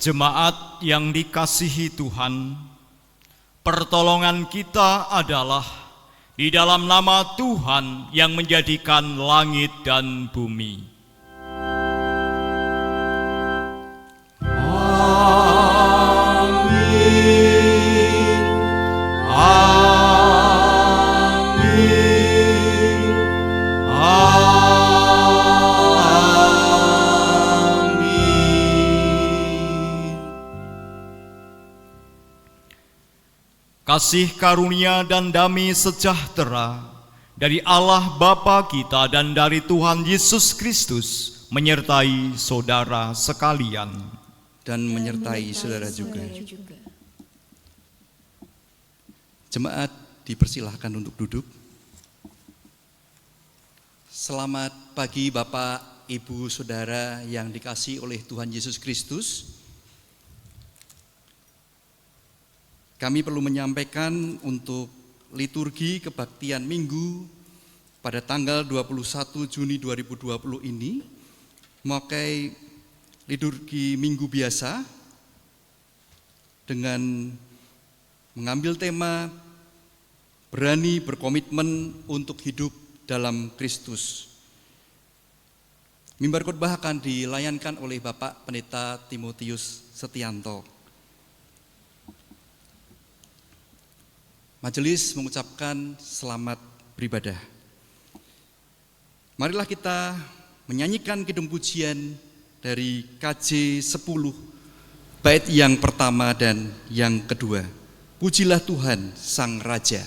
Jemaat yang dikasihi Tuhan, pertolongan kita adalah di dalam nama Tuhan yang menjadikan langit dan bumi. Kasih karunia dan damai sejahtera dari Allah Bapa kita dan dari Tuhan Yesus Kristus menyertai saudara sekalian. Dan menyertai saudara juga. Jemaat dipersilahkan untuk duduk. Selamat pagi Bapak, Ibu, Saudara yang dikasihi oleh Tuhan Yesus Kristus. Kami perlu menyampaikan untuk liturgi kebaktian Minggu pada tanggal 21 Juni 2020 ini memakai liturgi Minggu biasa dengan mengambil tema berani berkomitmen untuk hidup dalam Kristus. Mimbar khotbah akan dilayankan oleh Bapak Pendeta Timotius Setianto. Majelis mengucapkan selamat beribadah. Marilah kita menyanyikan kidung pujian dari KJ 10, bait yang pertama dan yang kedua. Pujilah Tuhan Sang Raja.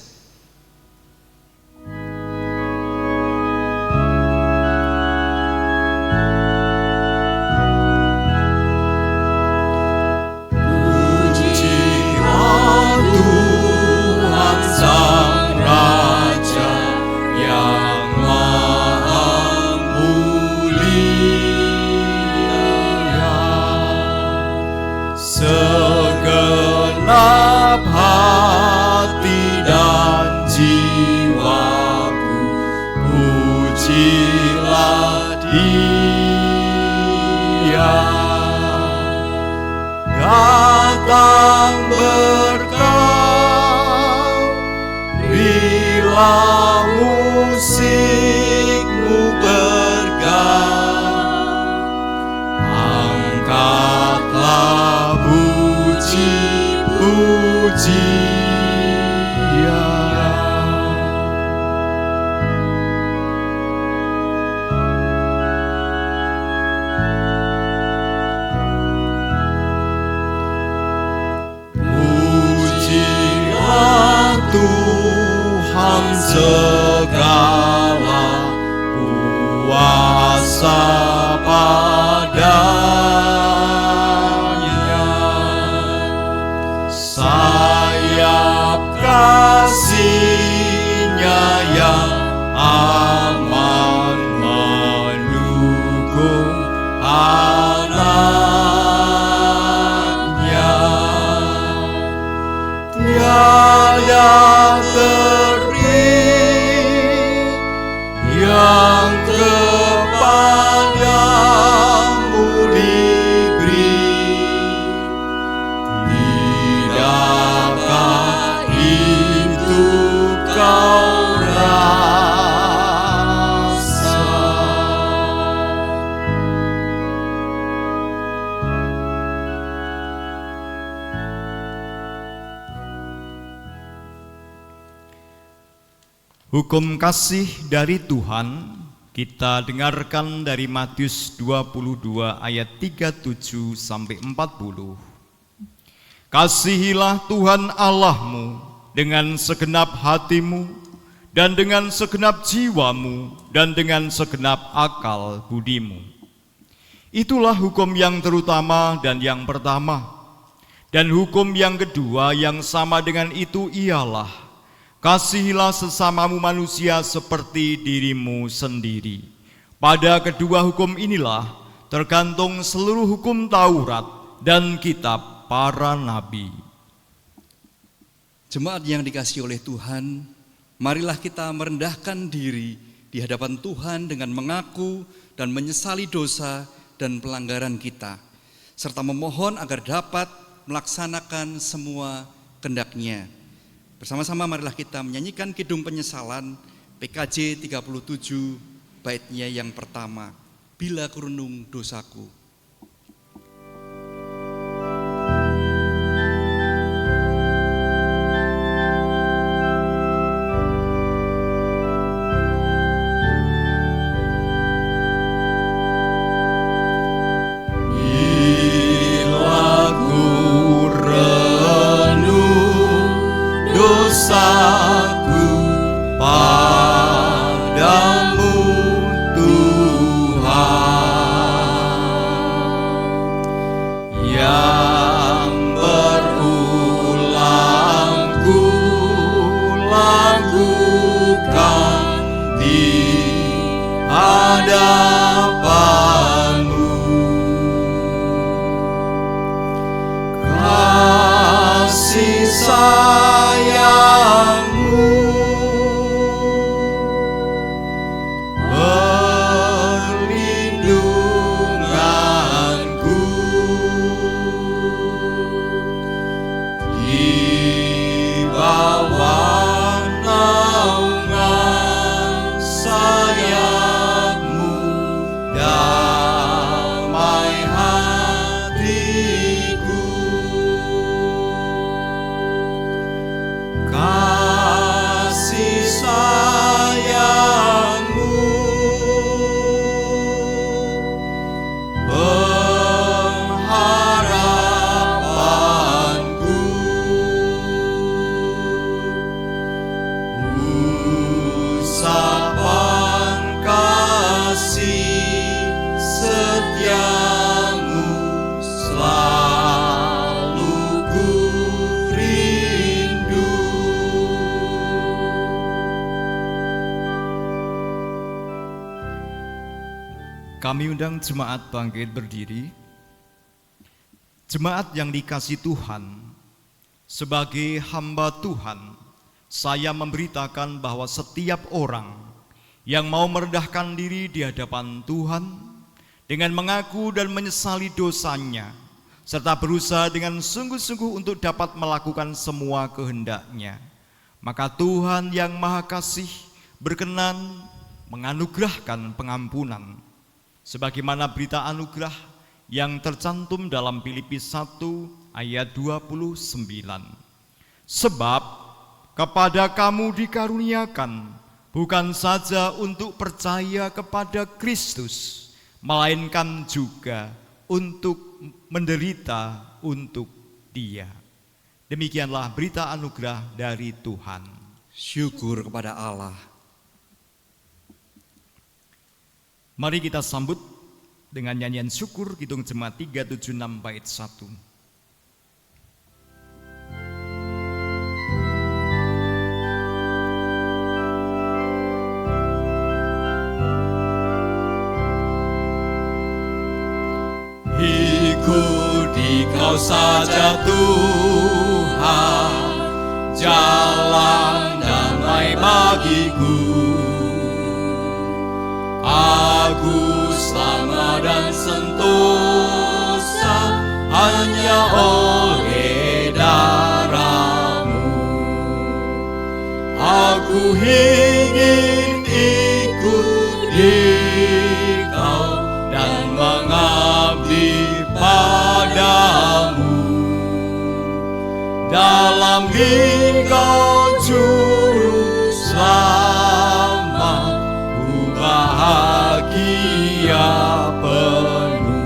Segenap hati dan jiwaku, pujilah Dia. Datang berkat bila musikmu bergat, angkatlah puji-pujian. Pujilah Tuhan segala kuasa padanya. Sayap kasih-Nya yang aman mendukung anaknya. Tiada teri yang kepadamu diberi. Tidakkah itu kau rasa? Hukum kasih dari Tuhan kita dengarkan dari Matius 22 ayat 37 sampai 40. Kasihilah Tuhan Allahmu dengan segenap hatimu dan dengan segenap jiwamu dan dengan segenap akal budimu. Itulah hukum yang terutama dan yang pertama. Dan hukum yang kedua yang sama dengan itu ialah, kasihilah sesamamu manusia seperti dirimu sendiri. Pada kedua hukum inilah tergantung seluruh hukum Taurat dan kitab para nabi. Jemaat yang dikasihi oleh Tuhan, marilah kita merendahkan diri di hadapan Tuhan dengan mengaku dan menyesali dosa dan pelanggaran kita, serta memohon agar dapat melaksanakan semua kehendak-Nya. Bersama-sama marilah kita menyanyikan Kidung Penyesalan PKJ 37 baitnya yang pertama, Bila Kurunung Dosaku. Dosaku padamu Tuhan, yang berulang ku lakukan di hadapanmu. Kasih sayangmu perlindunganku, di bawah naungan sayapmu damai hatiku. Kasih sayangmu pengharapanku, usapan kasih setiamu selalu ku rindu. Kami undang jemaat bangkit berdiri. Jemaat yang dikasihi Tuhan, sebagai hamba Tuhan, saya memberitakan bahwa setiap orang yang mau merendahkan diri di hadapan Tuhan dengan mengaku dan menyesali dosanya, serta berusaha dengan sungguh-sungguh untuk dapat melakukan semua kehendak-Nya, maka Tuhan yang Maha Kasih berkenan menganugerahkan pengampunan, sebagaimana berita anugerah yang tercantum dalam Filipi 1 ayat 29. Sebab kepada kamu dikaruniakan bukan saja untuk percaya kepada Kristus, melainkan juga untuk menderita untuk Dia. Demikianlah berita anugerah dari Tuhan. Syukur kepada Allah. Mari kita sambut dengan nyanyian syukur Kidung Jemaat 376 bait 1. Ikuti Kau saja Tuhan, jalan damai bagiku. Aku selamat dan sentosa hanya oleh darah-Mu. Aku ingin ikut Engkau dan mengabdi padamu. Dalam Engkau Juru Selamat, ku bahagia penuh.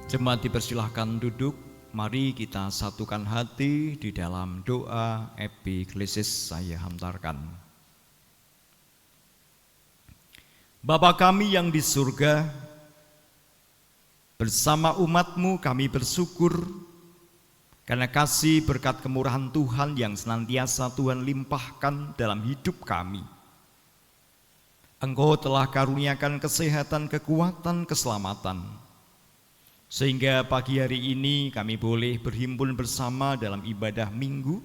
Jemaat dipersilahkan duduk. Mari kita satukan hati di dalam doa epiklesis saya hantarkan. Bapa kami yang di surga, bersama umat-Mu kami bersyukur karena kasih berkat kemurahan Tuhan yang senantiasa Tuhan limpahkan dalam hidup kami. Engkau telah karuniakan kesehatan, kekuatan, keselamatan, sehingga pagi hari ini kami boleh berhimpun bersama dalam ibadah minggu.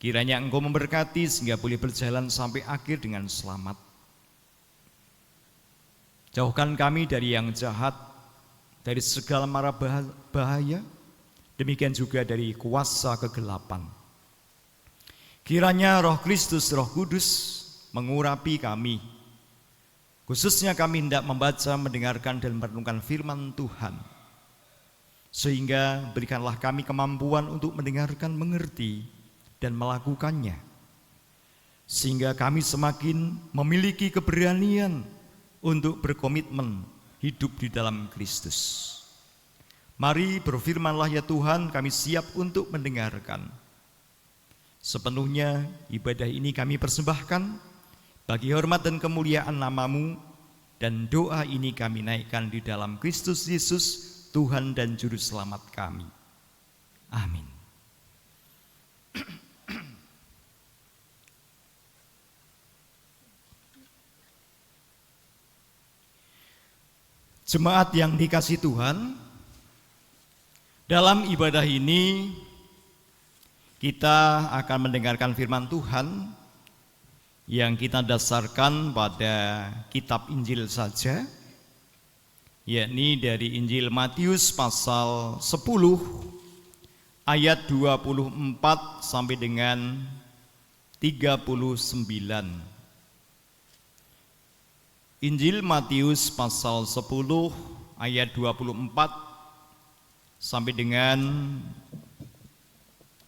Kiranya Engkau memberkati sehingga boleh berjalan sampai akhir dengan selamat. Jauhkan kami dari yang jahat, dari segala mara bahaya, demikian juga dari kuasa kegelapan. Kiranya Roh Kristus, Roh Kudus mengurapi kami, khususnya kami hendak membaca, mendengarkan dan merenungkan firman Tuhan, sehingga berikanlah kami kemampuan untuk mendengarkan, mengerti, dan melakukannya, sehingga kami semakin memiliki keberanian untuk berkomitmen hidup di dalam Kristus. Mari berfirmanlah ya Tuhan, kami siap untuk mendengarkan. Sepenuhnya ibadah ini kami persembahkan bagi hormat dan kemuliaan nama-Mu, dan doa ini kami naikkan di dalam Kristus Yesus, Tuhan dan Juru Selamat kami. Amin. Jemaat yang dikasihi Tuhan, dalam ibadah ini kita akan mendengarkan firman Tuhan yang kita dasarkan pada kitab Injil saja, yakni dari Injil Matius pasal 10 ayat 24 sampai dengan 39. Injil Matius pasal 10 ayat 24 sampai dengan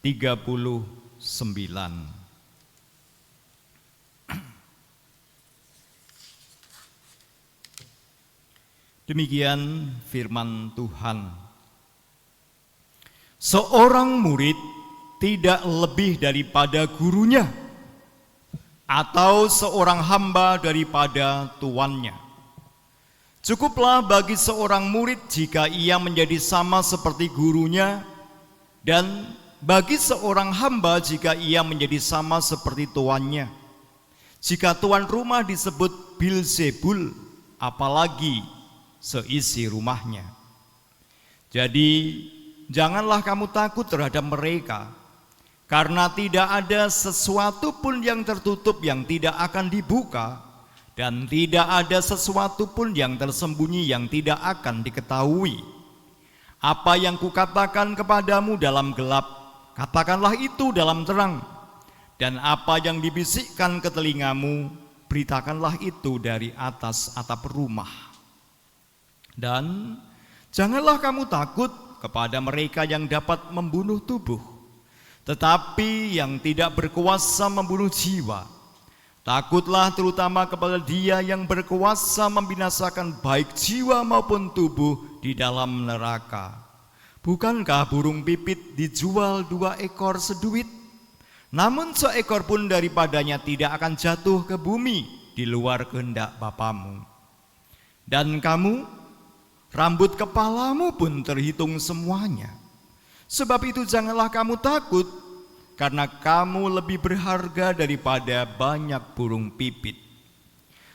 39. Demikian firman Tuhan. Seorang murid tidak lebih daripada gurunya, atau seorang hamba daripada tuannya. Cukuplah bagi seorang murid jika ia menjadi sama seperti gurunya, dan bagi seorang hamba jika ia menjadi sama seperti tuannya. Jika tuan rumah disebut Bilzebul, apalagi seisi rumahnya. Jadi janganlah kamu takut terhadap mereka, karena tidak ada sesuatu pun yang tertutup yang tidak akan dibuka, dan tidak ada sesuatu pun yang tersembunyi yang tidak akan diketahui. Apa yang kukatakan kepadamu dalam gelap, katakanlah itu dalam terang, dan apa yang dibisikkan ke telingamu, beritakanlah itu dari atas atap rumah. Dan janganlah kamu takut kepada mereka yang dapat membunuh tubuh, tetapi yang tidak berkuasa membunuh jiwa. Takutlah terutama kepada Dia yang berkuasa membinasakan baik jiwa maupun tubuh di dalam neraka. Bukankah burung pipit dijual 2 ekor seduit? Namun seekor pun daripadanya tidak akan jatuh ke bumi di luar kehendak Bapamu. Dan kamu, rambut kepalamu pun terhitung semuanya. Sebab itu janganlah kamu takut, karena kamu lebih berharga daripada banyak burung pipit.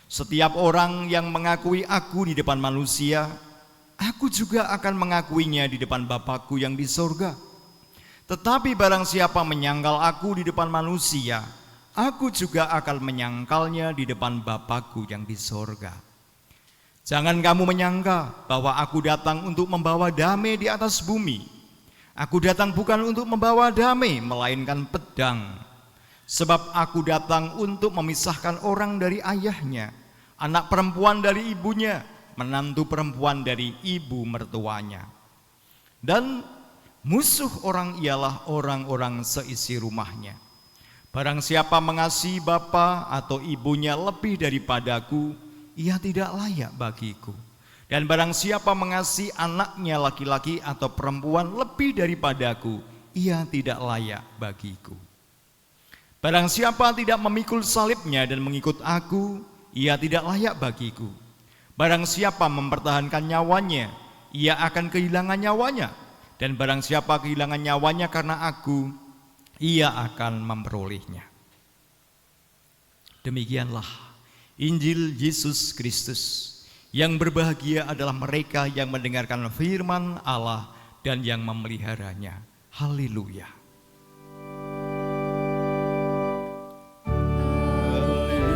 Setiap orang yang mengakui aku di depan manusia, aku juga akan mengakuinya di depan Bapa-Ku yang di sorga. Tetapi barang siapa menyangkal aku di depan manusia, aku juga akan menyangkalnya di depan Bapa-Ku yang di sorga. Jangan kamu menyangka bahwa aku datang untuk membawa damai di atas bumi. Aku datang bukan untuk membawa damai, melainkan pedang. Sebab aku datang untuk memisahkan orang dari ayahnya, anak perempuan dari ibunya, menantu perempuan dari ibu mertuanya. Dan musuh orang ialah orang-orang seisi rumahnya. Barang siapa mengasihi bapa atau ibunya lebih daripadaku, ia tidak layak bagiku. Dan barang siapa mengasihi anaknya laki-laki atau perempuan lebih daripadaku, ia tidak layak bagiku. Barang siapa tidak memikul salibnya dan mengikut aku, ia tidak layak bagiku. Barang siapa mempertahankan nyawanya, ia akan kehilangan nyawanya. Dan barang siapa kehilangan nyawanya karena aku, ia akan memperolehnya. Demikianlah Injil Yesus Kristus. Yang berbahagia adalah mereka yang mendengarkan firman Allah dan yang memeliharanya. Haleluya. Haleluya.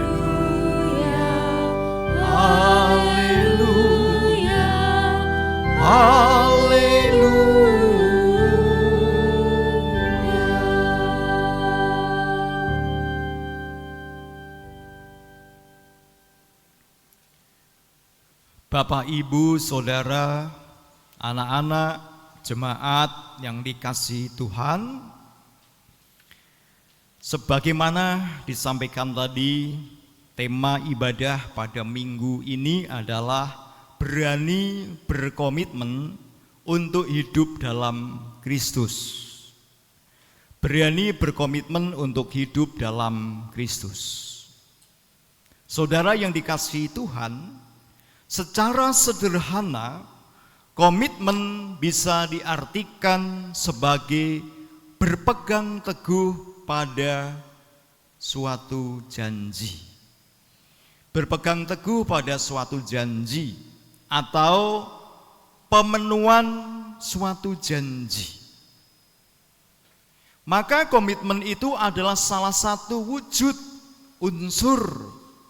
Haleluya. Bapak, Ibu, Saudara, anak-anak, jemaat yang dikasihi Tuhan, sebagaimana disampaikan tadi, tema ibadah pada minggu ini adalah berani berkomitmen untuk hidup dalam Kristus. Berani berkomitmen untuk hidup dalam Kristus. Saudara yang dikasihi Tuhan, secara sederhana, komitmen bisa diartikan sebagai berpegang teguh pada suatu janji. Berpegang teguh pada suatu janji atau pemenuhan suatu janji. Maka komitmen itu adalah salah satu wujud, unsur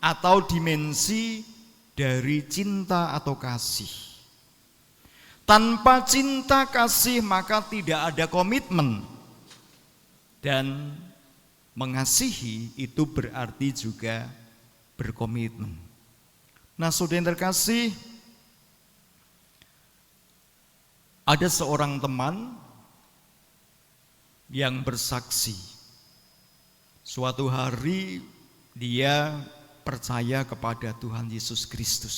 atau dimensi dari cinta atau kasih. Tanpa cinta kasih maka tidak ada komitmen. Dan mengasihi itu berarti juga berkomitmen. Nah, saudara yang terkasih, ada seorang teman yang bersaksi. Suatu hari dia percaya kepada Tuhan Yesus Kristus.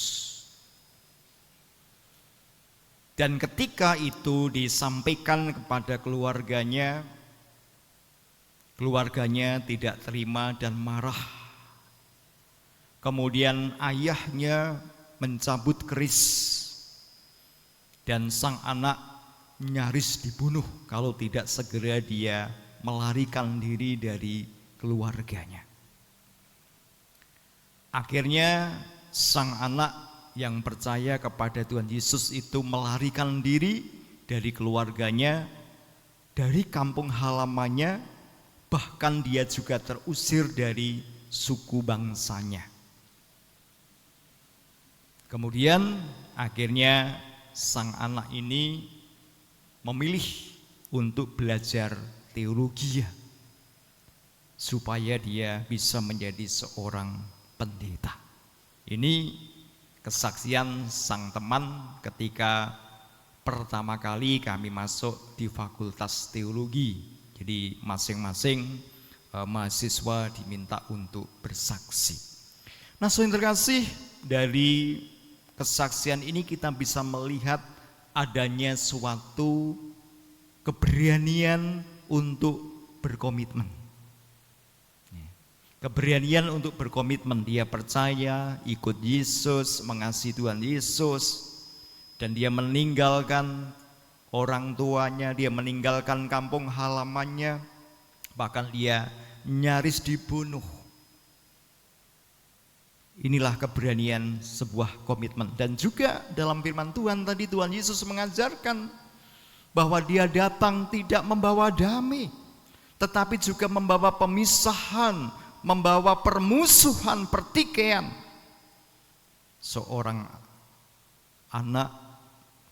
Dan ketika itu disampaikan kepada keluarganya, keluarganya tidak terima dan marah. Kemudian ayahnya mencabut keris dan sang anak nyaris dibunuh kalau tidak segera dia melarikan diri dari keluarganya. Akhirnya sang anak yang percaya kepada Tuhan Yesus itu melarikan diri dari keluarganya, dari kampung halamannya, bahkan dia juga terusir dari suku bangsanya. Kemudian akhirnya sang anak ini memilih untuk belajar teologi supaya dia bisa menjadi seorang pendeta. Ini kesaksian sang teman ketika pertama kali kami masuk di Fakultas Teologi. Jadi masing-masing mahasiswa diminta untuk bersaksi. Nah, saudara terkasih, dari kesaksian ini kita bisa melihat adanya suatu keberanian untuk berkomitmen. Keberanian untuk berkomitmen, dia percaya, ikut Yesus, mengasihi Tuhan Yesus, dan dia meninggalkan orang tuanya, dia meninggalkan kampung halamannya, bahkan dia nyaris dibunuh. Inilah keberanian sebuah komitmen. Dan juga dalam firman Tuhan tadi, Tuhan Yesus mengajarkan bahwa dia datang tidak membawa damai, tetapi juga membawa pemisahan, membawa permusuhan, pertikaian. Seorang anak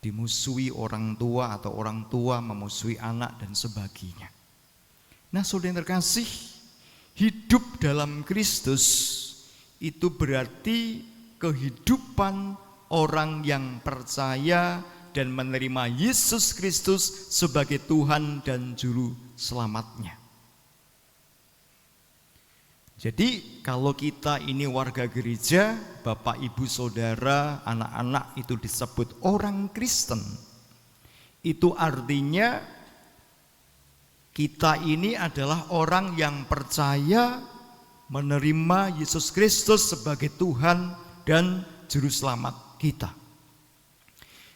dimusuhi orang tua atau orang tua memusuhi anak dan sebagainya. Nah, saudara yang terkasih, hidup dalam Kristus itu berarti kehidupan orang yang percaya dan menerima Yesus Kristus sebagai Tuhan dan Juru Selamatnya. Jadi kalau kita ini warga gereja, Bapak, Ibu, Saudara, anak-anak itu disebut orang Kristen. Itu artinya kita ini adalah orang yang percaya menerima Yesus Kristus sebagai Tuhan dan Juru Selamat kita.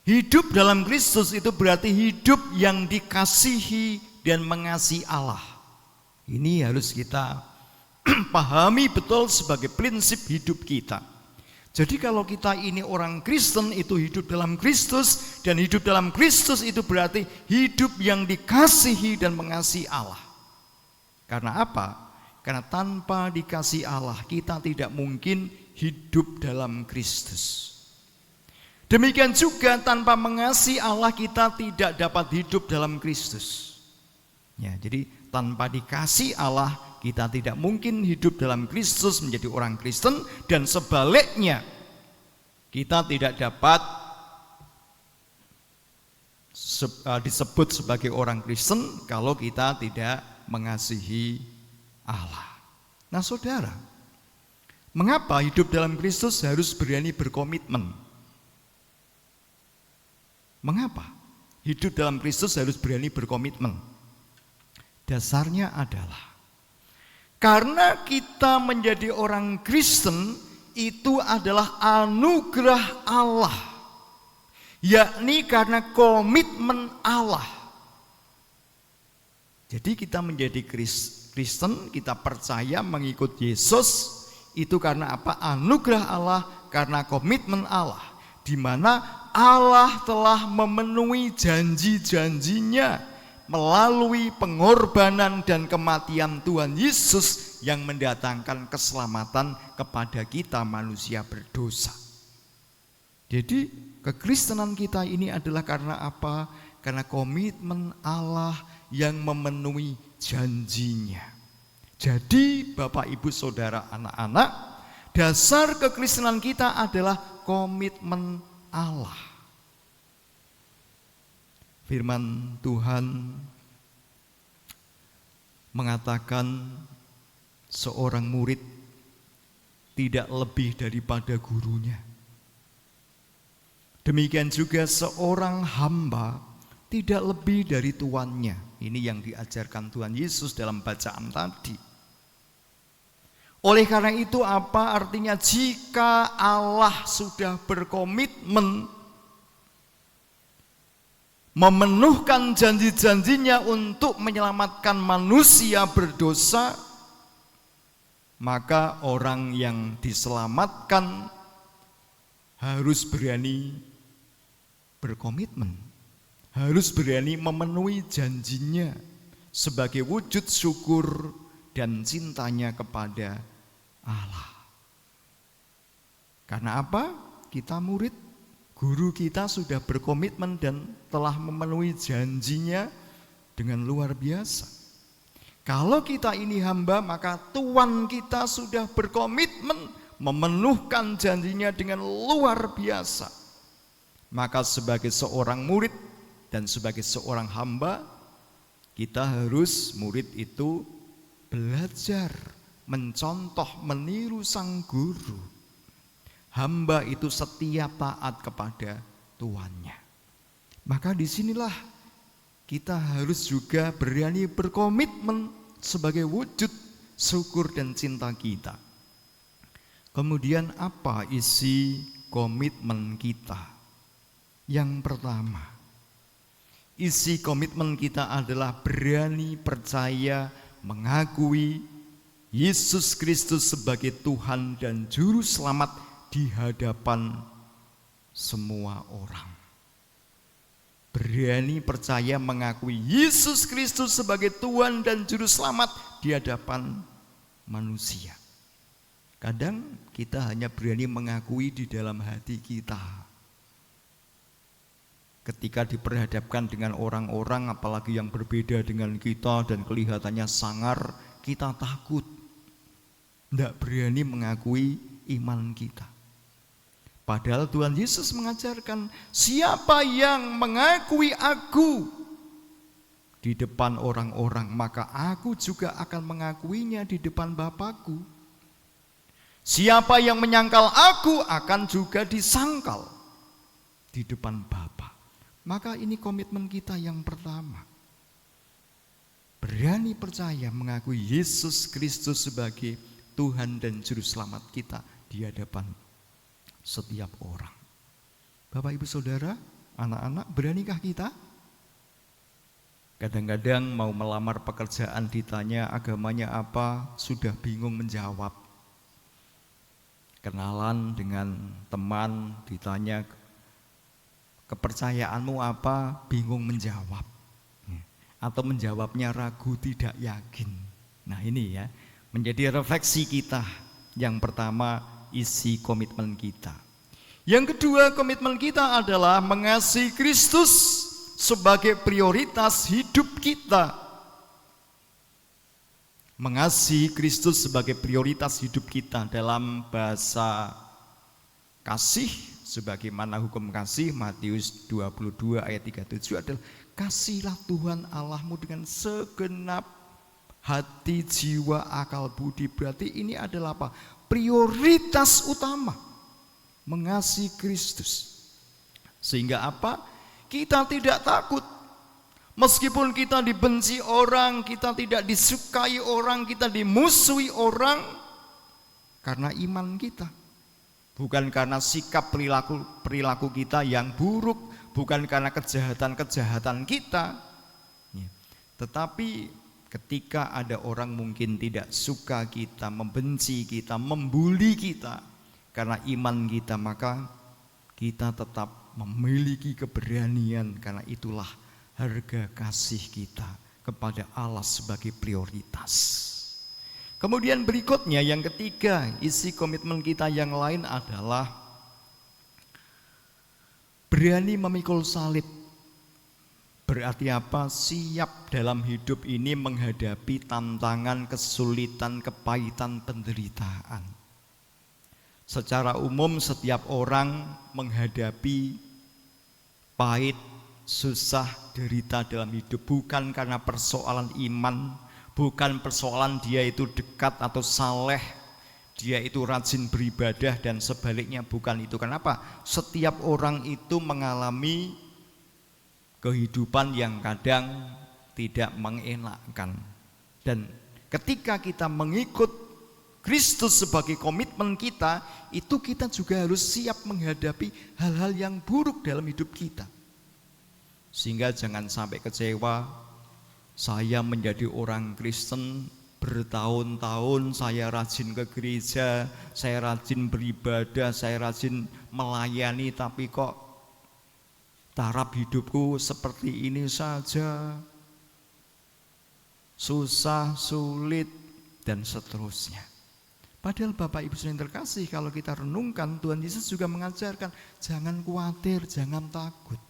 Hidup dalam Kristus itu berarti hidup yang dikasihi dan mengasihi Allah. Ini harus kita pahami betul sebagai prinsip hidup kita. Jadi kalau kita ini orang Kristen itu hidup dalam Kristus, dan hidup dalam Kristus itu berarti hidup yang dikasihi dan mengasihi Allah. Karena apa? Karena tanpa dikasihi Allah kita tidak mungkin hidup dalam Kristus. Demikian juga tanpa mengasihi Allah kita tidak dapat hidup dalam Kristus. Ya, jadi tanpa dikasihi Allah kita tidak mungkin hidup dalam Kristus menjadi orang Kristen, dan sebaliknya Kita tidak dapat disebut sebagai orang Kristen kalau kita tidak mengasihi Allah. Nah saudara, mengapa hidup dalam Kristus harus berani berkomitmen? Mengapa hidup dalam Kristus harus berani berkomitmen? Dasarnya adalah karena kita menjadi orang Kristen itu adalah anugerah Allah, yakni karena komitmen Allah. Jadi kita menjadi Kristen, kita percaya mengikut Yesus itu karena apa? Anugerah Allah, karena komitmen Allah, di mana Allah telah memenuhi janji-janjinya melalui pengorbanan dan kematian Tuhan Yesus yang mendatangkan keselamatan kepada kita manusia berdosa. Jadi kekristenan kita ini adalah karena apa? Karena komitmen Allah yang memenuhi janjinya. Jadi Bapak Ibu Saudara anak-anak, dasar kekristenan kita adalah komitmen Allah. Firman Tuhan mengatakan seorang murid tidak lebih daripada gurunya. Demikian juga seorang hamba tidak lebih dari tuannya. Ini yang diajarkan Tuhan Yesus dalam bacaan tadi. Oleh karena itu apa artinya jika Allah sudah berkomitmen memenuhkan janji-janjinya untuk menyelamatkan manusia berdosa, maka orang yang diselamatkan harus berani berkomitmen, harus berani memenuhi janjinya sebagai wujud syukur dan cintanya kepada Allah. Karena apa? Kita murid, guru kita sudah berkomitmen dan telah memenuhi janjinya dengan luar biasa. Kalau kita ini hamba, maka Tuhan kita sudah berkomitmen memenuhkan janjinya dengan luar biasa. Maka sebagai seorang murid dan sebagai seorang hamba, kita harus murid itu belajar, mencontoh, meniru sang guru. Hamba itu setia taat kepada tuannya. Maka disinilah kita harus juga berani berkomitmen sebagai wujud syukur dan cinta kita. Kemudian apa isi komitmen kita? Yang pertama, isi komitmen kita adalah berani percaya mengakui Yesus Kristus sebagai Tuhan dan Juru Selamat di hadapan semua orang. Berani percaya mengakui Yesus Kristus sebagai Tuhan dan Juru Selamat di hadapan manusia. Kadang kita hanya berani mengakui di dalam hati kita. Ketika diperhadapkan dengan orang-orang apalagi yang berbeda dengan kita dan kelihatannya sangar, kita takut. Tidak berani mengakui iman kita. Padahal Tuhan Yesus mengajarkan, siapa yang mengakui aku di depan orang-orang, maka aku juga akan mengakuinya di depan Bapakku. Siapa yang menyangkal aku akan juga disangkal di depan Bapa. Maka ini komitmen kita yang pertama. Berani percaya mengakui Yesus Kristus sebagai Tuhan dan Juru Selamat kita di hadapan setiap orang. Bapak Ibu Saudara, anak-anak, beranikah kita? Kadang-kadang mau melamar pekerjaan ditanya agamanya apa, sudah bingung menjawab. Kenalan dengan teman ditanya kepercayaanmu apa, bingung menjawab. Atau menjawabnya ragu, tidak yakin. Nah ini ya, menjadi refleksi kita. Yang pertama, isi komitmen kita. Yang kedua, komitmen kita adalah mengasihi Kristus sebagai prioritas hidup kita. Mengasihi Kristus sebagai prioritas hidup kita dalam bahasa kasih Sebagaimana hukum kasih Matius 22 ayat 37 adalah kasihlah Tuhan Allahmu dengan segenap hati, jiwa, akal, budi. Berarti ini adalah apa? Prioritas utama, mengasihi Kristus. Sehingga apa? Kita tidak takut. Meskipun kita dibenci orang, kita tidak disukai orang, kita dimusuhi orang, karena iman kita. Bukan karena sikap perilaku kita yang buruk, bukan karena kejahatan-kejahatan kita. Tetapi ketika ada orang mungkin tidak suka kita, membenci kita, membuli kita karena iman kita, maka kita tetap memiliki keberanian, karena itulah harga kasih kita kepada Allah sebagai prioritas. Kemudian berikutnya yang ketiga, isi komitmen kita yang lain adalah berani memikul salib. Berarti apa? Siap dalam hidup ini menghadapi tantangan, kesulitan, kepahitan, penderitaan. Secara umum setiap orang menghadapi pahit, susah, derita dalam hidup, bukan karena persoalan iman, bukan persoalan dia itu dekat atau saleh, dia itu rajin beribadah dan sebaliknya, bukan itu. Kenapa? Setiap orang itu mengalami kehidupan yang kadang tidak mengenakan. Dan ketika kita mengikut Kristus sebagai komitmen kita, itu kita juga harus siap menghadapi hal-hal yang buruk dalam hidup kita. Sehingga jangan sampai kecewa. Saya menjadi orang Kristen bertahun-tahun, saya rajin ke gereja, saya rajin beribadah, saya rajin melayani, tapi kok taraf hidupku seperti ini saja, susah, sulit, dan seterusnya. Padahal Bapak Ibu yang terkasih, kalau kita renungkan, Tuhan Yesus juga mengajarkan jangan khawatir, jangan takut.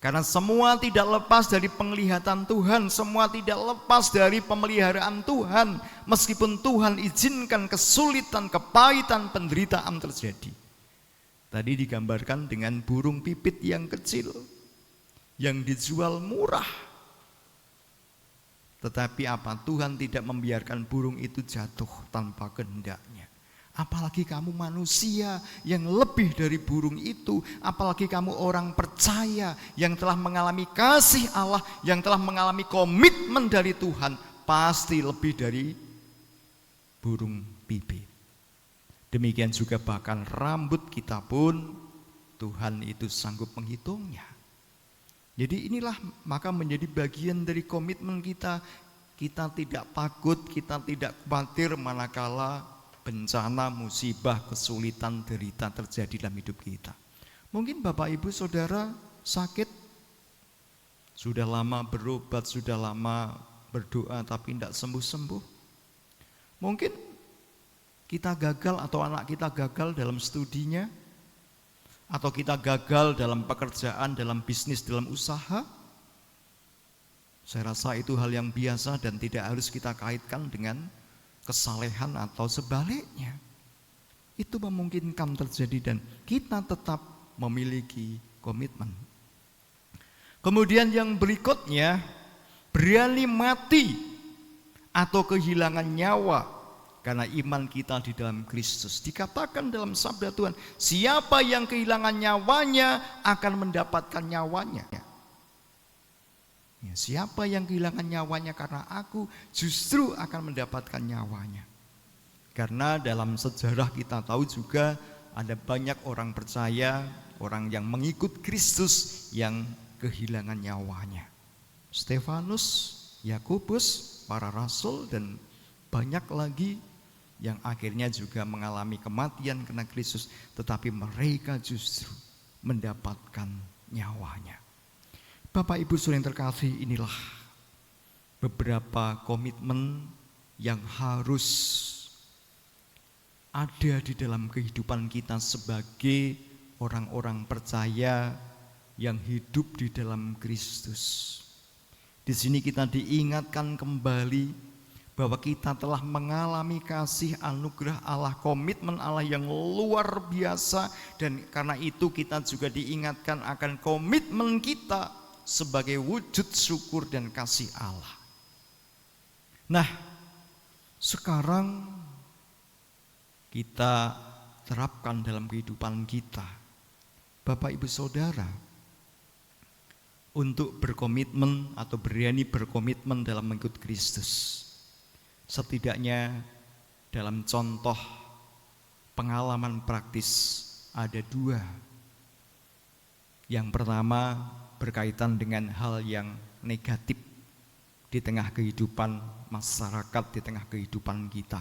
Karena semua tidak lepas dari penglihatan Tuhan, semua tidak lepas dari pemeliharaan Tuhan. Meskipun Tuhan izinkan kesulitan, kepahitan, penderitaan terjadi. Tadi digambarkan dengan burung pipit yang kecil, yang dijual murah. Tetapi apa? Tuhan tidak membiarkan burung itu jatuh tanpa kehendaknya. Apalagi kamu manusia yang lebih dari burung itu, apalagi kamu orang percaya yang telah mengalami kasih Allah, yang telah mengalami komitmen dari Tuhan, pasti lebih dari burung pipit. Demikian juga bahkan rambut kita pun Tuhan itu sanggup menghitungnya. Jadi inilah maka menjadi bagian dari komitmen kita. Kita tidak takut, kita tidak khawatir manakala bencana, musibah, kesulitan, derita terjadi dalam hidup kita. Mungkin Bapak Ibu Saudara sakit, sudah lama berobat, sudah lama berdoa tapi tidak sembuh-sembuh. Mungkin kita gagal atau anak kita gagal dalam studinya, atau kita gagal dalam pekerjaan, dalam bisnis, dalam usaha. Saya rasa itu hal yang biasa dan tidak harus kita kaitkan dengan kesalehan atau sebaliknya. Itu memungkinkan terjadi dan kita tetap memiliki komitmen. Kemudian yang berikutnya, berani mati atau kehilangan nyawa karena iman kita di dalam Kristus. Dikatakan dalam sabda Tuhan, siapa yang kehilangan nyawanya akan mendapatkan nyawanya. Siapa yang kehilangan nyawanya karena aku, justru akan mendapatkan nyawanya. Karena dalam sejarah kita tahu juga ada banyak orang percaya, orang yang mengikut Kristus yang kehilangan nyawanya. Stefanus, Yakobus, para rasul, dan banyak lagi yang akhirnya juga mengalami kematian karena Kristus, tetapi mereka justru mendapatkan nyawanya. Bapak Ibu Saudara yang terkasih, inilah beberapa komitmen yang harus ada di dalam kehidupan kita sebagai orang-orang percaya yang hidup di dalam Kristus. Di sini kita diingatkan kembali bahwa kita telah mengalami kasih anugerah Allah, komitmen Allah yang luar biasa, dan karena itu kita juga diingatkan akan komitmen kita sebagai wujud syukur dan kasih Allah. Nah, sekarang kita terapkan dalam kehidupan kita, Bapak Ibu Saudara, untuk berkomitmen atau berani berkomitmen dalam mengikut Kristus. Setidaknya dalam contoh pengalaman praktis ada 2. Yang pertama berkaitan dengan hal yang negatif di tengah kehidupan masyarakat, di tengah kehidupan kita.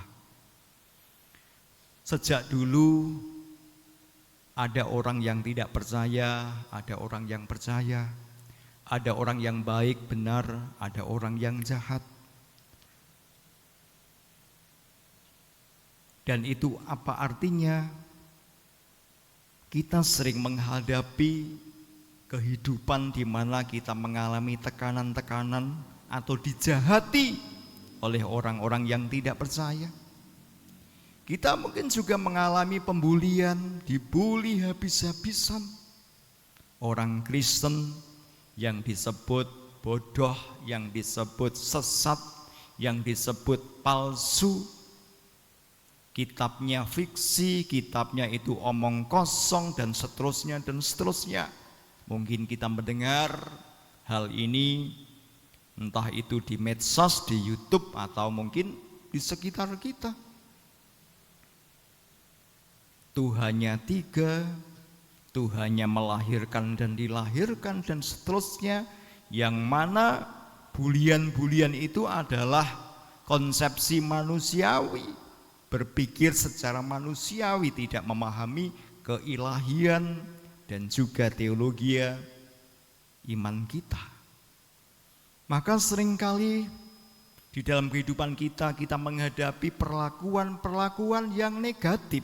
Sejak dulu ada orang yang tidak percaya, ada orang yang percaya, ada orang yang baik benar, ada orang yang jahat. Dan itu apa artinya? Kita sering menghadapi kehidupan di mana kita mengalami tekanan-tekanan atau dijahati oleh orang-orang yang tidak percaya. Kita mungkin juga mengalami pembulian, dibully habis-habisan. Orang Kristen yang disebut bodoh, yang disebut sesat, yang disebut palsu. Kitabnya fiksi, kitabnya itu omong kosong, dan seterusnya dan seterusnya. Mungkin kita mendengar hal ini entah itu di medsos, di YouTube, atau mungkin di sekitar kita. Tuhannya 3, Tuhannya melahirkan dan dilahirkan dan seterusnya, yang mana bulian-bulian itu adalah konsepsi manusiawi, berpikir secara manusiawi, tidak memahami keilahian dan juga teologi iman kita. Maka seringkali di dalam kehidupan kita menghadapi perlakuan-perlakuan yang negatif,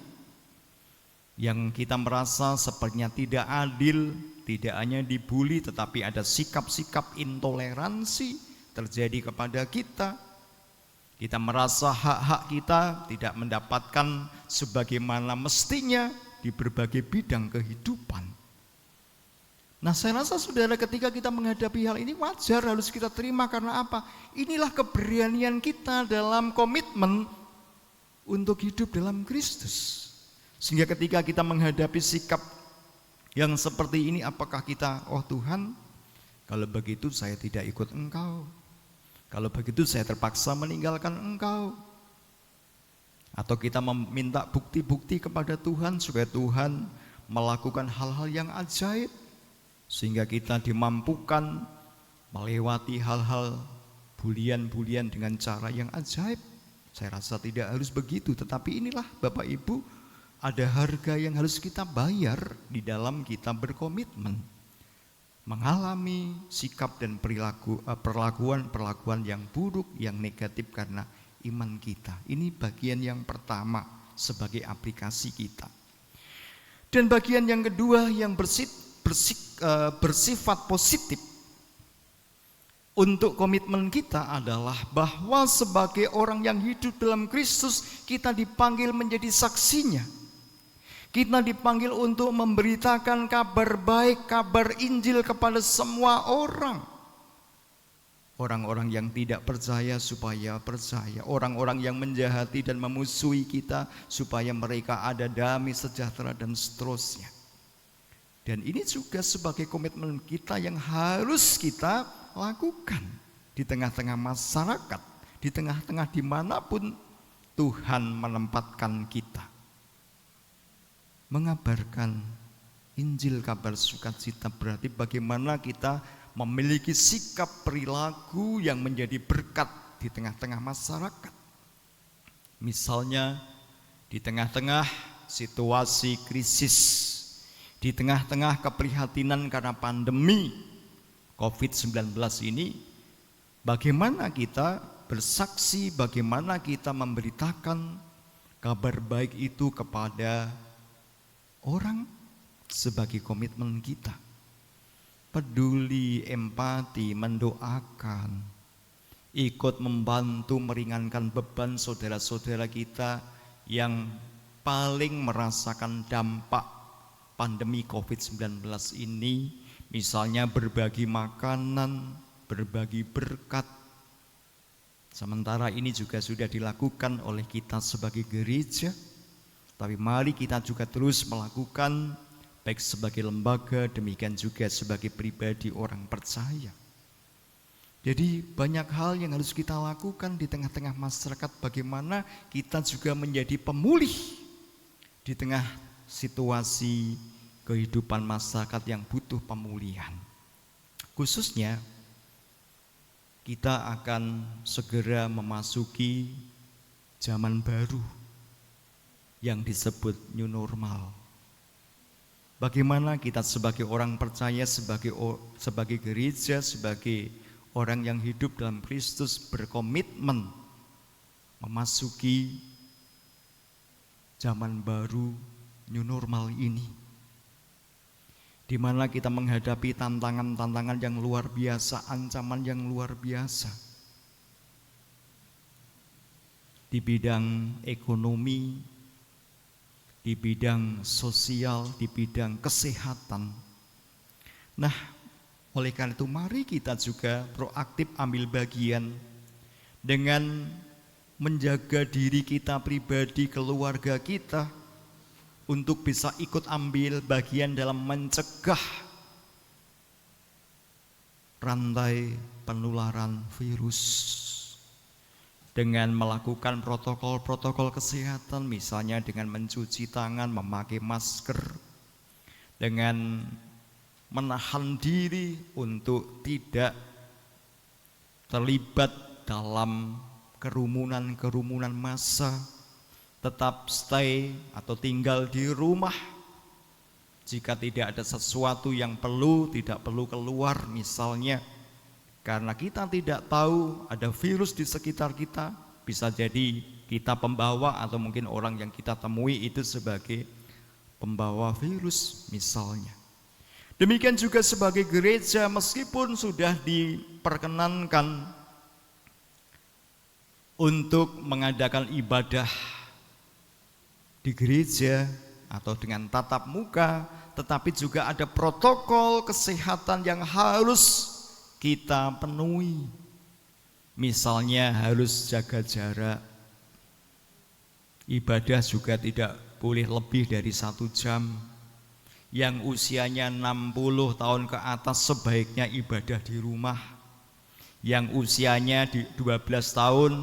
yang kita merasa sepertinya tidak adil. Tidak hanya dibully, tetapi ada sikap-sikap intoleransi terjadi kepada kita. Kita merasa hak-hak kita tidak mendapatkan sebagaimana mestinya di berbagai bidang kehidupan. Nah, saya rasa saudara, ketika kita menghadapi hal ini wajar harus kita terima. Karena apa? Inilah keberanian kita dalam komitmen untuk hidup dalam Kristus. Sehingga ketika kita menghadapi sikap yang seperti ini, apakah kita, oh Tuhan, kalau begitu saya tidak ikut Engkau. Kalau begitu saya terpaksa meninggalkan Engkau. Atau kita meminta bukti-bukti kepada Tuhan supaya Tuhan melakukan hal-hal yang ajaib, sehingga kita dimampukan melewati hal-hal bulian-bulian dengan cara yang ajaib. Saya rasa tidak harus begitu, tetapi inilah Bapak Ibu, ada harga yang harus kita bayar di dalam kita berkomitmen mengalami sikap dan perlakuan-perlakuan yang buruk, yang negatif karena iman kita. Ini bagian yang pertama sebagai aplikasi kita. Dan bagian yang kedua yang bersifat positif untuk komitmen kita adalah bahwa sebagai orang yang hidup dalam Kristus, kita dipanggil menjadi saksinya. Kita dipanggil untuk memberitakan kabar baik, kabar Injil kepada semua orang. Orang-orang yang tidak percaya supaya percaya, orang-orang yang menjahati dan memusuhi kita supaya mereka ada damai sejahtera dan seterusnya. Dan ini juga sebagai komitmen kita yang harus kita lakukan di tengah-tengah masyarakat, di tengah-tengah dimanapun Tuhan menempatkan kita. Mengabarkan Injil kabar sukacita berarti bagaimana kita memiliki sikap perilaku yang menjadi berkat di tengah-tengah masyarakat. Misalnya di tengah-tengah situasi krisis, di tengah-tengah keprihatinan karena pandemi COVID-19 ini, bagaimana kita bersaksi, bagaimana kita memberitakan kabar baik itu kepada orang sebagai komitmen kita. Peduli, empati, mendoakan. ikut membantu meringankan beban saudara-saudara kita yang paling merasakan dampak pandemi COVID-19 ini, misalnya berbagi makanan, berbagi berkat. Sementara ini juga sudah dilakukan oleh kita sebagai gereja, tapi mari kita juga terus melakukan baik sebagai lembaga, demikian juga sebagai pribadi orang percaya. Jadi banyak hal yang harus kita lakukan di tengah-tengah masyarakat, bagaimana kita juga menjadi pemulih di tengah situasi kehidupan masyarakat yang butuh pemulihan. Khususnya kita akan segera memasuki zaman baru yang disebut new normal. Bagaimana kita sebagai orang percaya, sebagai gereja, sebagai orang yang hidup dalam Kristus berkomitmen memasuki zaman baru new normal ini, di mana kita menghadapi tantangan-tantangan yang luar biasa, ancaman yang luar biasa di bidang ekonomi, di bidang sosial, di bidang kesehatan. Nah, oleh karena itu mari kita juga proaktif ambil bagian dengan menjaga diri kita pribadi, keluarga kita, untuk bisa ikut ambil bagian dalam mencegah rantai penularan virus dengan melakukan protokol-protokol kesehatan, misalnya dengan mencuci tangan, memakai masker, dengan menahan diri untuk tidak terlibat dalam kerumunan massa, tetap stay atau tinggal di rumah. Jika tidak ada sesuatu yang tidak perlu keluar misalnya, karena kita tidak tahu ada virus di sekitar kita, bisa jadi kita pembawa atau mungkin orang yang kita temui itu sebagai pembawa virus misalnya. Demikian juga sebagai gereja, meskipun sudah diperkenankan untuk mengadakan ibadah di gereja atau dengan tatap muka, tetapi juga ada protokol kesehatan yang harus kita penuhi. Misalnya harus jaga jarak, ibadah juga tidak boleh lebih dari 1 jam. Yang usianya 60 tahun ke atas sebaiknya ibadah di rumah. Yang usianya 12 tahun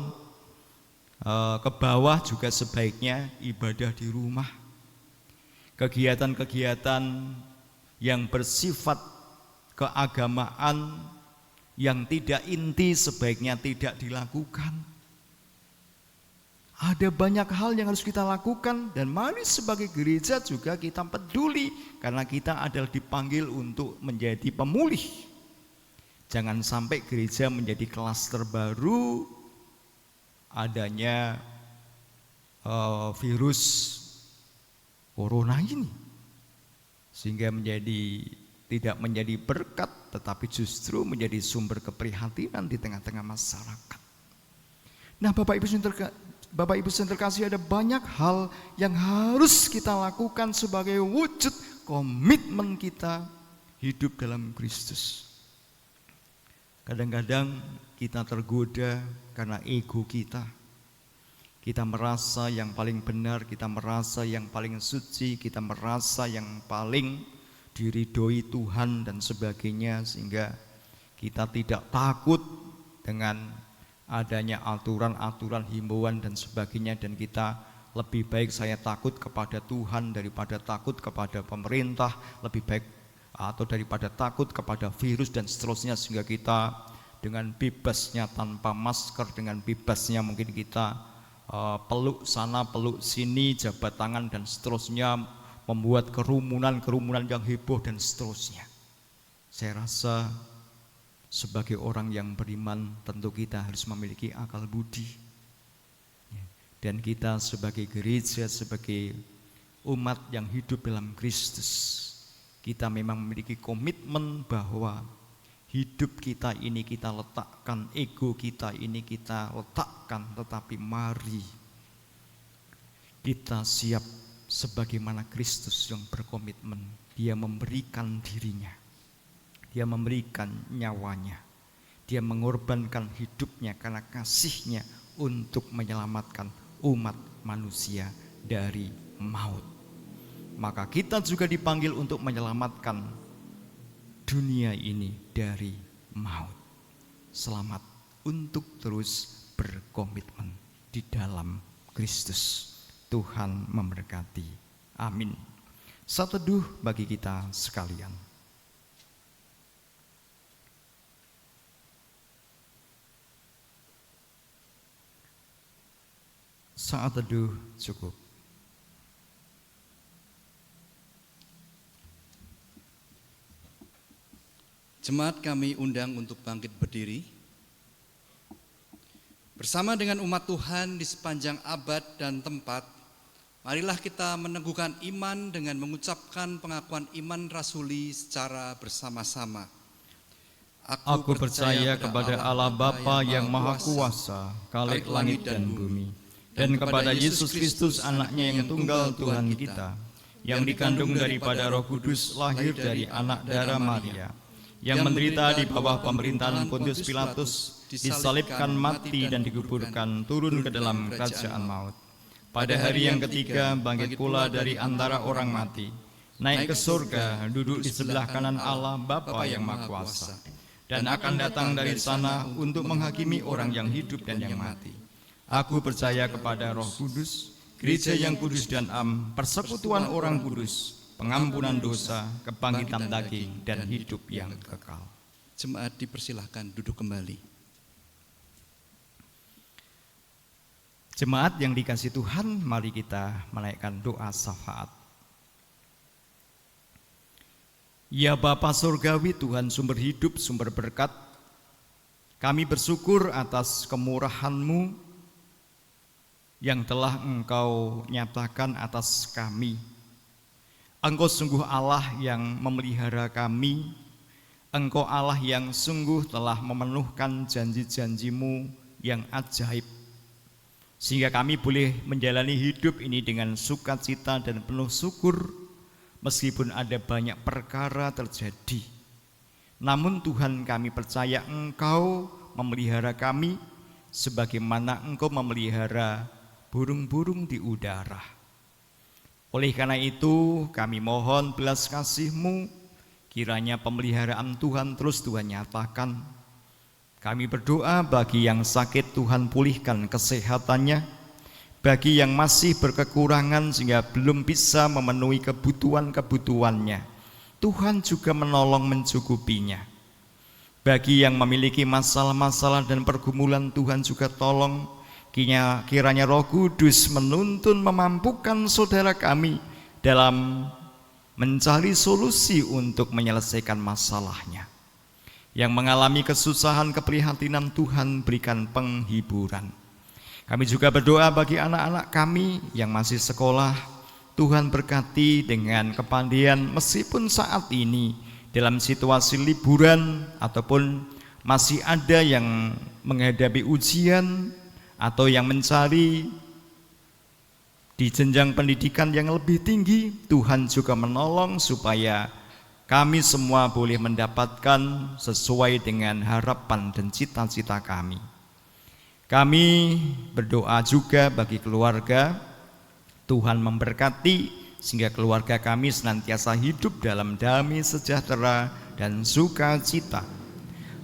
ke bawah juga sebaiknya ibadah di rumah. Kegiatan-kegiatan yang bersifat keagamaan yang tidak inti sebaiknya tidak dilakukan. Ada banyak hal yang harus kita lakukan, dan mari sebagai gereja juga kita peduli karena kita adalah dipanggil untuk menjadi pemulih. Jangan sampai gereja menjadi klaster baru adanya virus corona ini, sehingga tidak menjadi berkat, tetapi justru menjadi sumber keprihatinan di tengah-tengah masyarakat. Nah, Bapak Ibu yang terkasih, ada banyak hal yang harus kita lakukan sebagai wujud komitmen kita hidup dalam Kristus. Kadang-kadang kita tergoda karena ego kita. Kita merasa yang paling benar, kita merasa yang paling suci, kita merasa yang paling diridhoi Tuhan dan sebagainya, sehingga kita tidak takut dengan adanya aturan-aturan, himbauan dan sebagainya, dan kita lebih baik saya takut kepada Tuhan daripada takut kepada pemerintah, lebih baik atau daripada takut kepada virus dan seterusnya, sehingga kita dengan bebasnya tanpa masker, dengan bebasnya mungkin kita peluk sana peluk sini, jabat tangan dan seterusnya, membuat kerumunan yang heboh dan seterusnya. Saya rasa sebagai orang yang beriman tentu kita harus memiliki akal budi, dan kita sebagai gereja, sebagai umat yang hidup dalam Kristus, kita memang memiliki komitmen bahwa hidup kita ini kita letakkan, ego kita ini kita letakkan, tetapi mari kita siap sebagaimana Kristus yang berkomitmen. Dia memberikan dirinya, dia memberikan nyawanya, dia mengorbankan hidupnya karena kasihnya untuk menyelamatkan umat manusia dari maut. Maka kita juga dipanggil untuk menyelamatkan dunia ini dari maut. Selamat untuk terus berkomitmen di dalam Kristus. Tuhan memberkati. Amin. Saat teduh bagi kita sekalian. Saat teduh cukup. Jemaat kami undang untuk bangkit berdiri. Bersama dengan umat Tuhan di sepanjang abad dan tempat, marilah kita meneguhkan iman dengan mengucapkan pengakuan iman rasuli secara bersama-sama. Aku percaya kepada Allah Bapa yang Maha Kuasa, Khalik langit dan bumi, dan kepada Yesus Kristus anaknya yang tunggal Tuhan kita, yang dikandung daripada Roh Kudus, lahir dari anak darah Maria, yang menderita di bawah pemerintahan Pontius Pilatus, disalibkan, mati dan dikuburkan, turun ke dalam kerajaan maut. Pada hari yang ketiga bangkit pula dari antara orang mati, naik ke surga, duduk di sebelah kanan Allah Bapa yang Maha Kuasa, dan akan datang dari sana untuk menghakimi orang yang hidup dan yang mati. Aku percaya kepada Roh Kudus, gereja yang kudus dan am, persekutuan orang kudus, pengampunan dosa, kebangkitan daging, dan hidup yang kekal. Jemaat dipersilahkan duduk kembali. Jemaat yang dikasihi Tuhan, mari kita menaikkan doa syafaat. Ya Bapa Surgawi, Tuhan sumber hidup, sumber berkat, kami bersyukur atas kemurahan-Mu yang telah Engkau nyatakan atas kami. Engkau sungguh Allah yang memelihara kami, Engkau Allah yang sungguh telah memenuhkan janji-janji-Mu yang ajaib, sehingga kami boleh menjalani hidup ini dengan sukacita dan penuh syukur, meskipun ada banyak perkara terjadi. Namun Tuhan, kami percaya Engkau memelihara kami sebagaimana Engkau memelihara burung-burung di udara. Oleh karena itu kami mohon belas kasih-Mu, kiranya pemeliharaan Tuhan terus Tuhan nyatakan. Kami berdoa bagi yang sakit Tuhan pulihkan kesehatannya, bagi yang masih berkekurangan sehingga belum bisa memenuhi kebutuhan-kebutuhannya, Tuhan juga menolong mencukupinya. Bagi yang memiliki masalah-masalah dan pergumulan, Tuhan juga tolong. Kiranya Roh Kudus menuntun memampukan saudara kami dalam mencari solusi untuk menyelesaikan masalahnya. Yang mengalami kesusahan, keprihatinan, Tuhan berikan penghiburan. Kami juga berdoa bagi anak-anak kami yang masih sekolah, Tuhan berkati dengan kepandaian meskipun saat ini dalam situasi liburan ataupun masih ada yang menghadapi ujian atau yang mencari di jenjang pendidikan yang lebih tinggi, Tuhan juga menolong supaya kami semua boleh mendapatkan sesuai dengan harapan dan cita-cita kami. Kami berdoa juga bagi keluarga, Tuhan memberkati sehingga keluarga kami senantiasa hidup dalam damai, sejahtera, dan sukacita.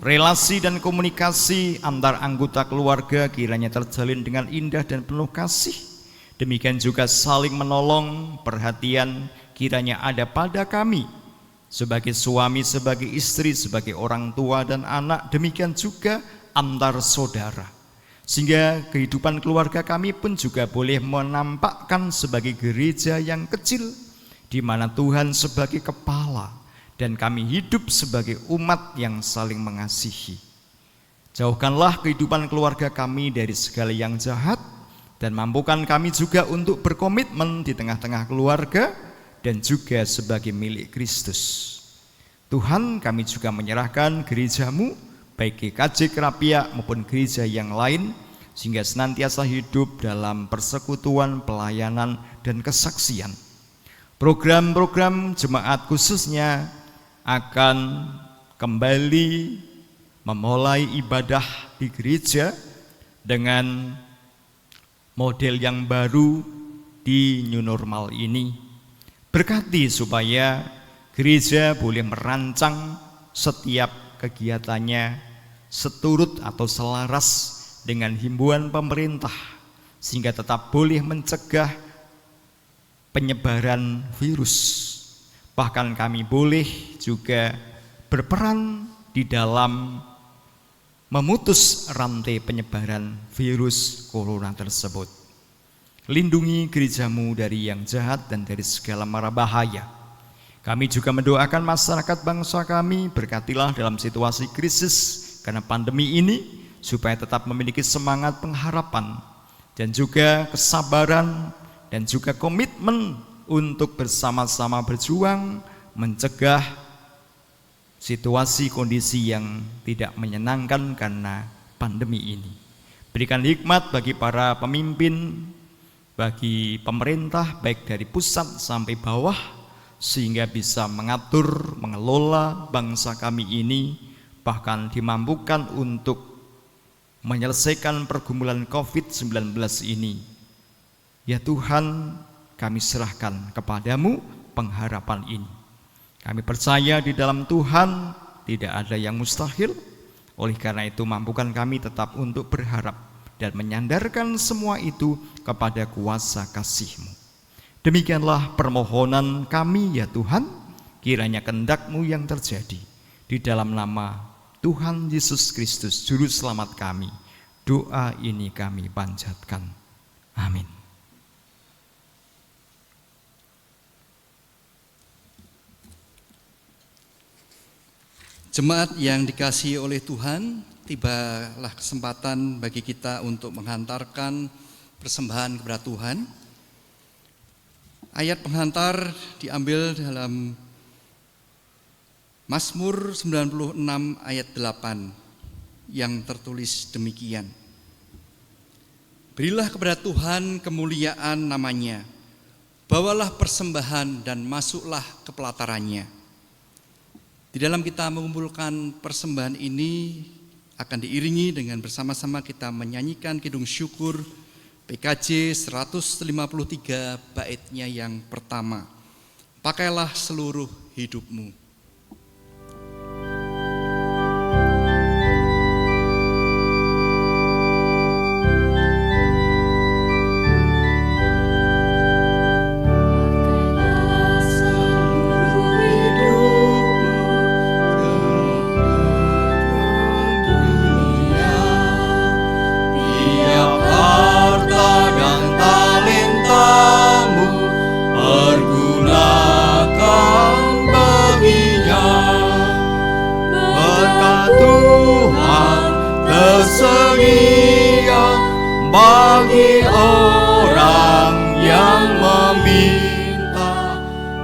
Relasi dan komunikasi antar anggota keluarga kiranya terjalin dengan indah dan penuh kasih. Demikian juga saling menolong, perhatian kiranya ada pada kami sebagai suami, sebagai istri, sebagai orang tua dan anak, demikian juga antar saudara. Sehingga kehidupan keluarga kami pun juga boleh menampakkan sebagai gereja yang kecil, di mana Tuhan sebagai kepala dan kami hidup sebagai umat yang saling mengasihi. Jauhkanlah kehidupan keluarga kami dari segala yang jahat, dan mampukan kami juga untuk berkomitmen di tengah-tengah keluarga dan juga sebagai milik Kristus. Tuhan, kami juga menyerahkan gereja-Mu, baik GKJ Kerapiak maupun gereja yang lain, sehingga senantiasa hidup dalam persekutuan, pelayanan, dan kesaksian. Program-program jemaat khususnya akan kembali memulai ibadah di gereja dengan model yang baru di new normal ini. Berkati supaya gereja boleh merancang setiap kegiatannya seturut atau selaras dengan himbauan pemerintah, sehingga tetap boleh mencegah penyebaran virus. Bahkan kami boleh juga berperan di dalam memutus rantai penyebaran virus corona tersebut. Lindungi gereja-Mu dari yang jahat dan dari segala mara bahaya. Kami juga mendoakan masyarakat bangsa kami, berkatilah dalam situasi krisis karena pandemi ini, supaya tetap memiliki semangat pengharapan dan juga kesabaran dan juga komitmen untuk bersama-sama berjuang mencegah situasi kondisi yang tidak menyenangkan karena pandemi ini. Berikan hikmat bagi para pemimpin, bagi pemerintah baik dari pusat sampai bawah, sehingga bisa mengatur, mengelola bangsa kami ini, bahkan dimampukan untuk menyelesaikan pergumulan COVID-19 ini. Ya Tuhan, kami serahkan kepadamu pengharapan ini. Kami percaya di dalam Tuhan tidak ada yang mustahil. Oleh karena itu mampukan kami tetap untuk berharap dan menyandarkan semua itu kepada kuasa kasih-Mu. Demikianlah permohonan kami ya Tuhan, kiranya kehendak-Mu yang terjadi. Di dalam nama Tuhan Yesus Kristus, Juru Selamat kami, doa ini kami panjatkan. Amin. Jemaat yang dikasihi oleh Tuhan, tibalah kesempatan bagi kita untuk menghantarkan persembahan kepada Tuhan. Ayat penghantar diambil dalam Mazmur 96 ayat 8 yang tertulis demikian. Berilah kepada Tuhan kemuliaan namanya, bawalah persembahan dan masuklah ke pelatarannya. Di dalam kita mengumpulkan persembahan ini akan diiringi dengan bersama-sama kita menyanyikan kidung syukur PKJ 153 baitnya yang pertama. Pakailah seluruh hidupmu. Bagi orang yang meminta,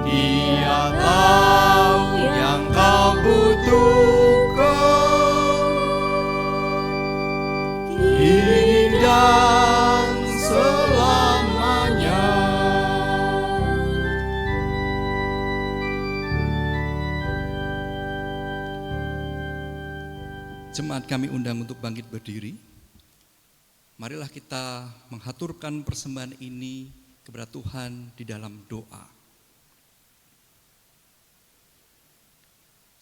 Dia tahu yang kau butuhkan, kini dan selamanya. Jemaat kami undang untuk bangkit berdiri. Marilah kita menghaturkan persembahan ini kepada Tuhan di dalam doa.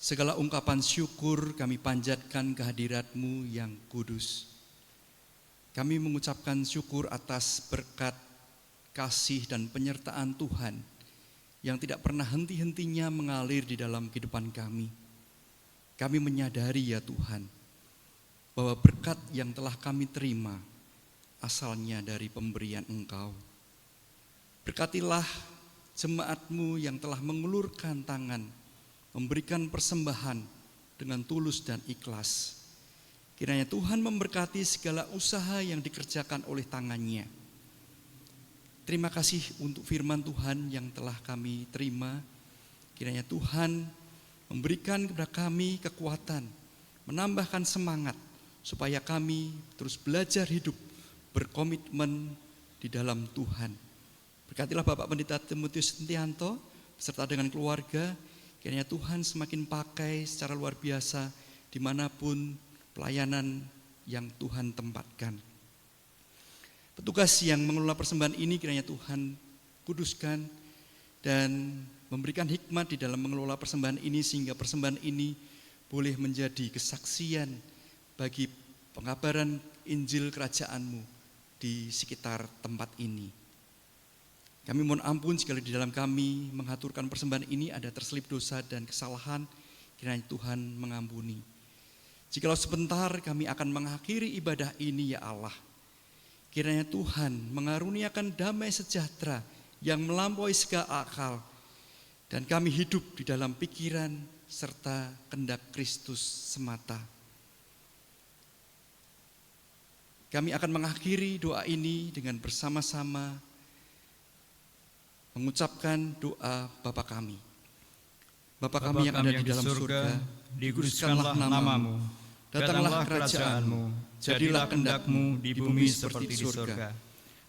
Segala ungkapan syukur kami panjatkan kehadirat-Mu yang kudus. Kami mengucapkan syukur atas berkat, kasih dan penyertaan Tuhan yang tidak pernah henti-hentinya mengalir di dalam kehidupan kami. Kami menyadari ya Tuhan, bahwa berkat yang telah kami terima asalnya dari pemberian Engkau. Berkatilah jemaat-Mu yang telah mengulurkan tangan, memberikan persembahan dengan tulus dan ikhlas. Kiranya Tuhan memberkati segala usaha yang dikerjakan oleh tangannya. Terima kasih untuk firman Tuhan yang telah kami terima. Kiranya Tuhan memberikan kepada kami kekuatan, menambahkan semangat, supaya kami terus belajar hidup berkomitmen di dalam Tuhan. Berkatilah Bapak Pendeta Timotius Sentianto beserta dengan keluarga, kiranya Tuhan semakin pakai secara luar biasa dimanapun pelayanan yang Tuhan tempatkan. Petugas yang mengelola persembahan ini kiranya Tuhan kuduskan dan memberikan hikmat di dalam mengelola persembahan ini, sehingga persembahan ini boleh menjadi kesaksian bagi pengabaran Injil Kerajaan-Mu di sekitar tempat ini. Kami mohon ampun jika di dalam kami mengaturkan persembahan ini ada terselip dosa dan kesalahan, kiranya Tuhan mengampuni. Jikalau sebentar kami akan mengakhiri ibadah ini, ya Allah, kiranya Tuhan mengaruniakan damai sejahtera yang melampaui segala akal, dan kami hidup di dalam pikiran serta kehendak Kristus semata. Kami akan mengakhiri doa ini dengan bersama-sama mengucapkan doa Bapa kami. Bapa kami yang ada di dalam surga, dikuduskanlah namamu, datanglah kerajaan-Mu, jadilah kehendak-Mu di bumi seperti di surga.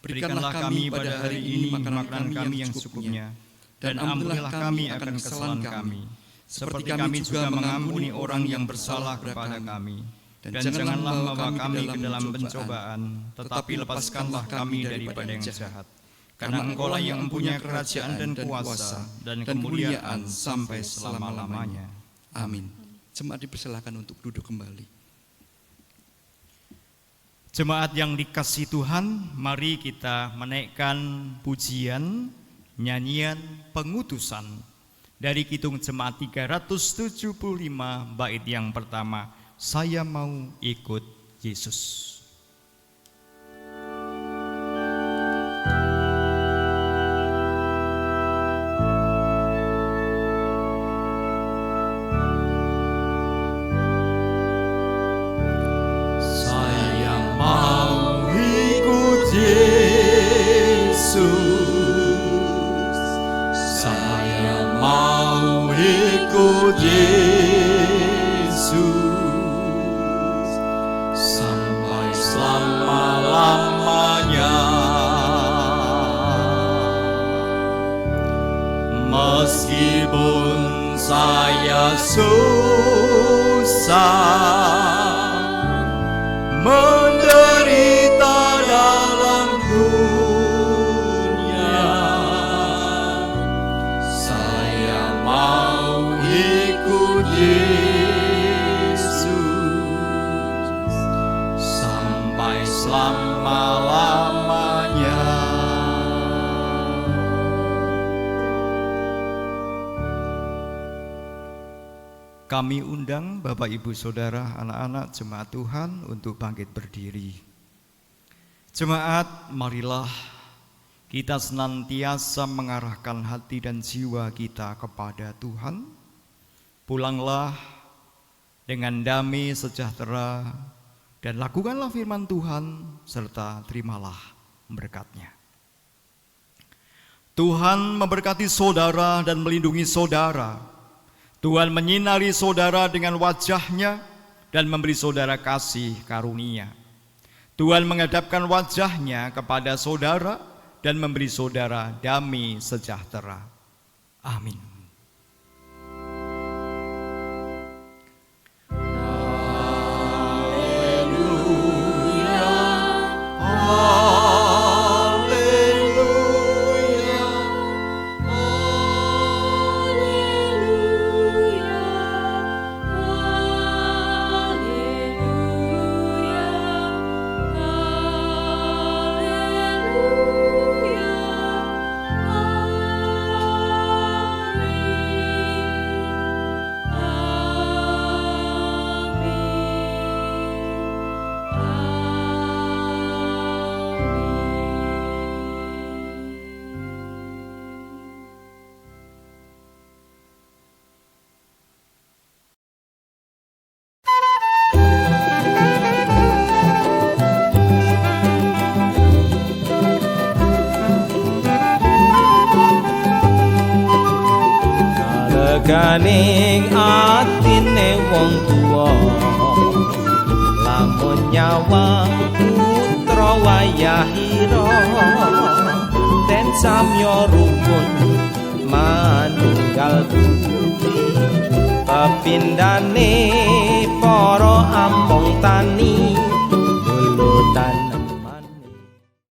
Berikanlah kami pada hari ini makanan kami yang secukupnya, dan ampunilah kami akan kesalahan kami, seperti kami juga mengampuni orang yang bersalah kepada kami. Dan janganlah membawa kami ke dalam pencobaan, tetapi lepaskanlah kami daripada yang jahat. Karena Engkau-lah yang mempunyai kerajaan dan kuasa dan kemuliaan sampai selama-lamanya. Amin. Jemaat dipersilakan untuk duduk kembali. Jemaat yang dikasihi Tuhan, mari kita menaikkan pujian, nyanyian pengutusan dari Kidung Jemaat 375 bait yang pertama, Saya Mau Ikut Yesus. Meskipun saya susah, menderita dalam dunia, saya mau ikut Yesus sampai selama-lamanya. Kami undang Bapak Ibu Saudara, anak-anak jemaat Tuhan untuk bangkit berdiri. Jemaat, marilah kita senantiasa mengarahkan hati dan jiwa kita kepada Tuhan. Pulanglah dengan damai sejahtera dan lakukanlah firman Tuhan serta terimalah berkat-Nya. Tuhan memberkati saudara dan melindungi saudara. Tuhan menyinari saudara dengan wajah-Nya dan memberi saudara kasih karunia. Tuhan menghadapkan wajah-Nya kepada saudara dan memberi saudara damai sejahtera. Amin. Hallelujah. jaganing atine wong tuwa lamun nyawang putra wayahira ten samya rukun manunggal budi pepindane para ampung tani lulutan